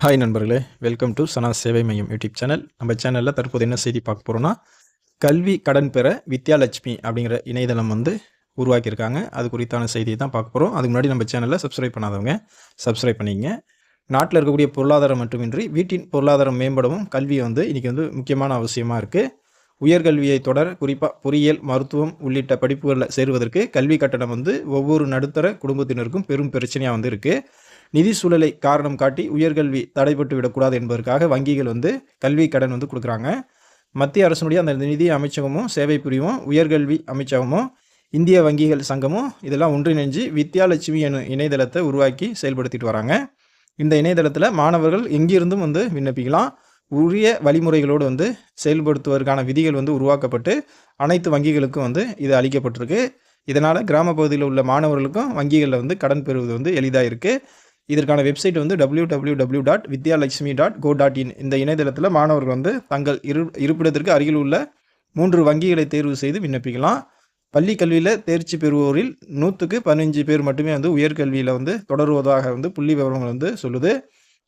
Hi நண்பர்களே, welcome to சனா சேவை மையம் யூடியூப் சேனல். நம்ம சேனலில் தற்போது என்ன செய்தி பார்க்க போகிறோன்னா, கல்வி கடன் பெற வித்யாலட்சுமி அப்படிங்கிற இணையதளம் உருவாக்கியிருக்காங்க. அது குறித்தான செய்தியை தான் பார்க்க போகிறோம். அதுக்கு முன்னாடி நம்ம சேனலில் சப்ஸ்கிரைப் பண்ணாதவங்க சப்ஸ்கிரைப் பண்ணிங்க. நாட்டில் இருக்கக்கூடிய பொருளாதாரம் மட்டுமின்றி வீட்டின் பொருளாதாரம் மேம்படவும் கல்வி இன்றைக்கி முக்கியமான அவசியமாக இருக்குது. உயர்கல்வியை தொடர குறிப்பாக பொறியியல், மருத்துவம் உள்ளிட்ட படிப்புகளில் சேருவதற்கு கல்வி கட்டணம் ஒவ்வொரு நடுத்தர குடும்பத்தினருக்கும் பெரும் பிரச்சனையாக இருக்குது. நிதி சூழலை காரணம் காட்டி உயர்கல்வி தடைப்பட்டு விடக்கூடாது என்பதற்காக வங்கிகள் கல்வி கடன் கொடுக்குறாங்க. மத்திய அரசினுடைய அந்த நிதி அமைச்சகமும் சேவை பிரிவும் உயர்கல்வி அமைச்சகமும் இந்திய வங்கிகள் சங்கமும் இதெல்லாம் ஒன்றிணைஞ்சு வித்யாலட்சுமி எனும் இணையதளத்தை உருவாக்கி செயல்படுத்திட்டு வராங்க. இந்த இணையதளத்தில் மாணவர்கள் எங்கிருந்தும் விண்ணப்பிக்கலாம். உரிய வழிமுறைகளோடு செயல்படுத்துவதற்கான விதிகள் உருவாக்கப்பட்டு அனைத்து வங்கிகளுக்கும் இது அளிக்கப்பட்டிருக்கு. இதனால் கிராம பகுதியில் உள்ள மாணவர்களுக்கும் வங்கிகளில் கடன் பெறுவது எளிதாக இருக்குது. இதற்கான வெப்சைட் www.vidyalakshmi.go.in. இந்த இணையதளத்தில் மாணவர்கள் தங்கள் இருப்பிடத்திற்கு அருகில் உள்ள 3 வங்கிகளை தேர்வு செய்து விண்ணப்பிக்கலாம். பள்ளி கல்வியில் தேர்ச்சி பெறுவோரில் 100க்கு 15 பேர் மட்டுமே உயர்கல்வியில் தொடருவதாக புள்ளி விவரங்கள் சொல்லுது.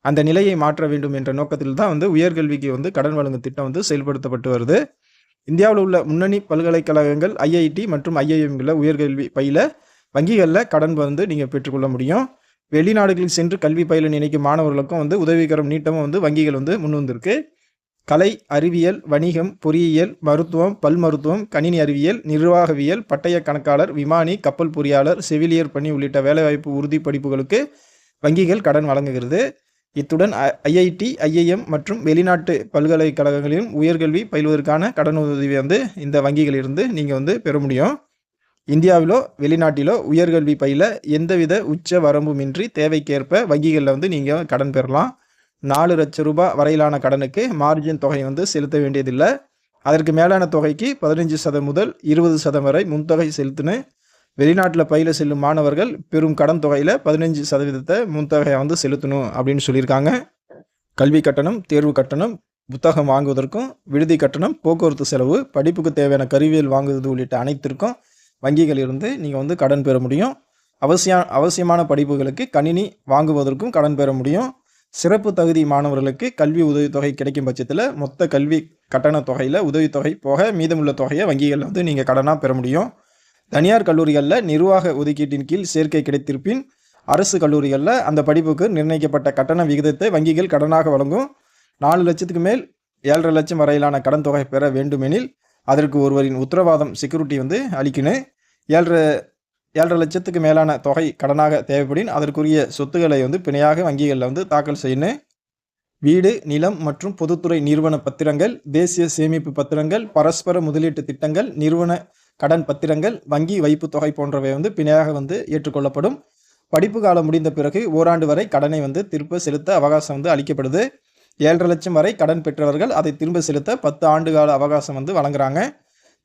அந்த நிலையை மாற்ற வேண்டும் என்ற நோக்கத்தில் தான் உயர்கல்விக்கு கடன் வழங்கும் திட்டம் செயல்படுத்தப்பட்டு வருது. இந்தியாவில் உள்ள முன்னணி பல்கலைக்கழகங்கள் IIT மற்றும் IIMகளில் உயர்கல்வி பயில வங்கிகளில் கடன் நீங்கள் பெற்றுக்கொள்ள முடியும். வெளிநாடுகளில் சென்று கல்வி பயில நினைக்கும் மாணவர்களுக்கும் உதவிகரம் நீட்டமும் வங்கிகள் முன் வந்திருக்கு. கலை, அறிவியல், வணிகம், பொறியியல், மருத்துவம், பல் மருத்துவம், கணினி அறிவியல், நிர்வாகவியல், பட்டய கணக்காளர், விமானி, கப்பல் பொறியாளர், செவிலியர் பணி உள்ளிட்ட வேலைவாய்ப்பு உறுதி படிப்புகளுக்கு வங்கிகள் கடன் வழங்குகிறது. இத்துடன் IIT, IIM மற்றும் வெளிநாட்டு பல்கலைக்கழகங்களிலும் உயர்கல்வி பயில்வதற்கான கடன் உதவி இந்த வங்கிகளிலிருந்து நீங்கள் பெற முடியும். இந்தியாவிலோ வெளிநாட்டிலோ உயர்கல்வி பயில எந்தவித உச்ச வரம்புமின்றி தேவைக்கேற்ப வங்கிகளில் நீங்கள் கடன் பெறலாம். 4 லட்சம் ரூபாய் வரையிலான கடனுக்கு மார்ஜின் தொகை செலுத்த வேண்டியதில்லை. அதற்கு மேலான தொகைக்கு 15% முதல் 20% வரை முன்தொகை செலுத்தின வெளிநாட்டில் பயில செல்லும் மாணவர்கள் பெரும் கடன் தொகையில் 15% முன்தொகையை செலுத்தணும் அப்படின்னு சொல்லியிருக்காங்க. கல்வி கட்டணம், தேர்வு கட்டணம், புத்தகம் வாங்குவதற்கும் விடுதி கட்டணம், போக்குவரத்து செலவு, படிப்புக்கு தேவையான கருவியல் வாங்குவது உள்ளிட்ட அனைத்திற்கும் வங்கிகளிலிருந்து நீங்கள் கடன் பெற முடியும். அவசியமான படிப்புகளுக்கு கணினி வாங்குவதற்கும் கடன் பெற முடியும். சிறப்பு தகுதி மாணவர்களுக்கு கல்வி உதவித்தொகை கிடைக்கும் பட்சத்தில் மொத்த கல்வி கட்டண தொகையில் உதவித்தொகை போக மீதமுள்ள தொகையை வங்கிகளில் நீங்கள் கடனாக பெற முடியும். தனியார் கல்லூரிகளில் நிர்வாக ஒதுக்கீட்டின் கீழ் சேர்க்கை கிடைத்திருப்பின் அரசு கல்லூரிகளில் அந்த படிப்புக்கு நிர்ணயிக்கப்பட்ட கட்டண விகிதத்தை வங்கிகள் கடனாக வழங்கும். 4 லட்சத்துக்கு மேல் 7.5 லட்சம் வரையிலான கடன் தொகை பெற வேண்டுமெனில் அதற்கு ஒருவரின் உத்தரவாதம் செக்யூரிட்டி அளிக்கணும். 7.5 லட்சத்துக்கு மேலான தொகை கடனாக தேவைப்படின் அதற்குரிய சொத்துக்களை பிணையாக வங்கிகளில் தாக்கல் செய்யணும். வீடு, நிலம் மற்றும் பொதுத்துறை நிறுவன பத்திரங்கள், தேசிய சேமிப்பு பத்திரங்கள், பரஸ்பர முதலீட்டு திட்டங்கள், நிறுவன கடன் பத்திரங்கள், வங்கி வைப்பு தொகை போன்றவை பிணையாக ஏற்றுக்கொள்ளப்படும். படிப்பு காலம் முடிந்த பிறகு ஓராண்டு வரை கடனை திரும்ப செலுத்த அவகாசம் அளிக்கப்படுது. 7.5 லட்சம் வரை கடன் பெற்றவர்கள் அதை திரும்ப செலுத்த 10 ஆண்டு கால அவகாசம் வழங்குறாங்க.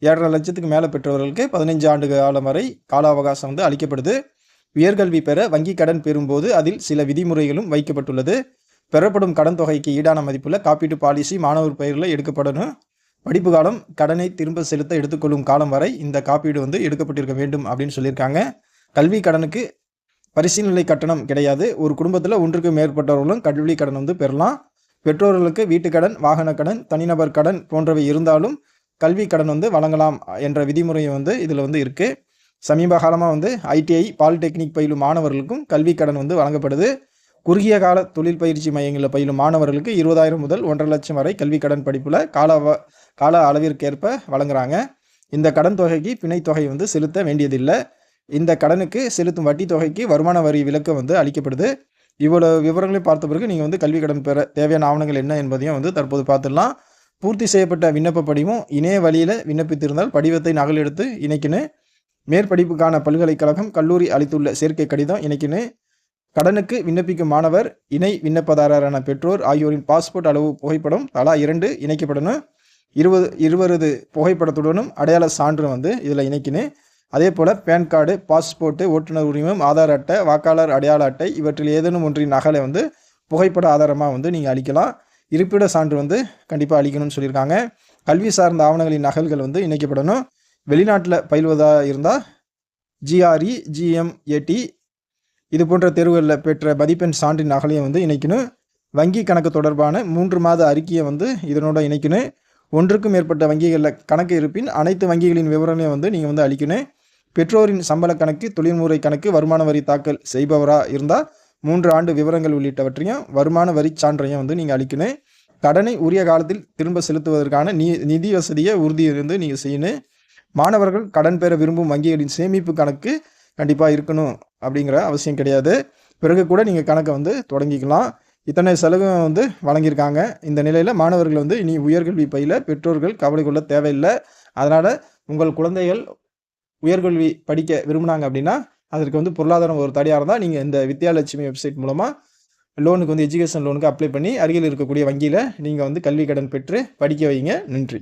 7.5 லட்சத்துக்கு மேலே பெற்றவர்களுக்கு 15 ஆண்டு காலம் வரை கால அவகாசம் அளிக்கப்படுது. உயர்கல்வி பெற வங்கி கடன் பெறும்போது அதில் சில விதிமுறைகளும் வைக்கப்பட்டுள்ளது. பெறப்படும் கடன் தொகைக்கு ஈடான மதிப்புள்ள காப்பீட்டு பாலிசி மாணவர் பெயரில் எடுக்கப்படணும். படிப்பு காலம் கடனை திரும்ப செலுத்த எடுத்துக்கொள்ளும் காலம் வரை இந்த காப்பீடு எடுக்கப்பட்டிருக்க வேண்டும் அப்படின்னு சொல்லியிருக்காங்க. கல்வி கடனுக்கு பரிசீலனை கட்டணம் கிடையாது. ஒரு குடும்பத்தில் ஒன்றுக்கு மேற்பட்டவர்களும் கல்வி கடன் பெறலாம். பெற்றோர்களுக்கு வீட்டுக்கடன், வாகன கடன், தனிநபர் கடன் போன்றவை இருந்தாலும் கல்வி கடன் வழங்கலாம் என்ற விதிமுறையும் இதில் இருக்குது. சமீப காலமாக ITI, பாலிடெக்னிக் பயிலும் மாணவர்களுக்கும் கல்வி கடன் வழங்கப்படுது. குறுகிய கால தொழில் பயிற்சி மையங்களில் பயிலும் மாணவர்களுக்கு 20,000 முதல் 1.5 லட்சம் வரை கல்வி கடன் படிப்பில் கால அளவிற்கேற்ப வழங்குறாங்க. இந்த கடன் தொகைக்கு பிணை தொகை செலுத்த வேண்டியதில்லை. இந்த கடனுக்கு செலுத்தும் வட்டி தொகைக்கு வருமான வரி விலக்கு அளிக்கப்படுது. இவ்வளோ விவரங்களையும் பார்த்த பிறகு நீங்கள் கல்வி கடன் பெற தேவையான ஆவணங்கள் என்ன என்பதையும் தற்போது பார்த்துடலாம். பூர்த்தி செய்யப்பட்ட விண்ணப்ப படிவம் இணைய வழியில் விண்ணப்பித்திருந்தால் படிவத்தை நகல் எடுத்து இணைக்கணும். மேற்படிப்புக்கான பல்கலைக்கழகம், கல்லூரி அளித்துள்ள சேர்க்கை கடிதம் இணைக்கணும். கடனுக்கு விண்ணப்பிக்கும் மாணவர், இணை விண்ணப்பதாரரான பெற்றோர் ஆகியோரின் பாஸ்போர்ட் அளவு புகைப்படம் தலா 2 இணைக்கப்படணும். இருவரது புகைப்படத்துடனும் அடையாள சான்று இதில் இணைக்கணும். அதே போல் பேன் கார்டு, பாஸ்போர்ட்டு, ஓட்டுநர் உரிமம், ஆதார் அட்டை, வாக்காளர் அடையாள அட்டை இவற்றில் ஏதேனும் ஒன்றின் நகலை புகைப்பட ஆதாரமாக நீங்கள் அளிக்கலாம். இருப்பிட சான்று கண்டிப்பாக அளிக்கணும்னு சொல்லியிருக்காங்க. கல்வி சார்ந்த ஆவணங்களின் நகல்கள் இணைக்கப்படணும். வெளிநாட்டில் பயில்வதாக இருந்தால் GRE, GMAT இது போன்ற தேர்வுகளில் பெற்ற மதிப்பெண் சான்றின் நகலையும் இணைக்கணும். வங்கி கணக்கு தொடர்பான 3 மாத அறிக்கையை வந்து இதனோட இணைக்கணும். ஒன்றுக்கும் மேற்பட்ட வங்கிகளில் கணக்கு இருப்பின் அனைத்து வங்கிகளின் விவரங்களையும் வந்து நீங்கள் வந்து அளிக்கணும். பெற்றோரின் சம்பள கணக்கு, தொழில்முறை கணக்கு, வருமான வரி தாக்கல் செய்பவராக இருந்தால் 3 ஆண்டு விவரங்கள் உள்ளிட்டவற்றையும் வருமான வரி சான்றையும் வந்து நீங்கள் அளிக்கணும். கடனை உரிய காலத்தில் திரும்ப செலுத்துவதற்கான நிதி வசதியை உறுதி இருந்து நீங்கள் செய்யணும். மாணவர்கள் கடன் பெற விரும்பும் வங்கிகளின் சேமிப்பு கணக்கு கண்டிப்பாக இருக்கணும் அப்படிங்கிற அவசியம் கிடையாது. பிறகு கூட நீங்கள் கணக்கை வந்து தொடங்கிக்கலாம். இத்தனை சலுகை வந்து வழங்கியிருக்காங்க. இந்த நிலையில் மாணவர்கள் வந்து இனி உயர்கல்வி பயில பெற்றோர்கள் கவலை கொள்ள தேவையில்லை. அதனால் உங்கள் குழந்தைகள் உயர்கல்வி படிக்க விரும்பினாங்க அப்படின்னா அதற்கு வந்து பொருளாதாரம் ஒரு தடையாக இருந்தால் நீங்கள் இந்த வித்யாலட்சுமி வெப்சைட் மூலமாக லோனுக்கு வந்து எஜுகேஷன் லோனுக்கு அப்ளை பண்ணி அருகில் இருக்கக்கூடிய வங்கியில் நீங்கள் வந்து கல்வி கடன் பெற்று படிக்க வைங்க. நன்றி.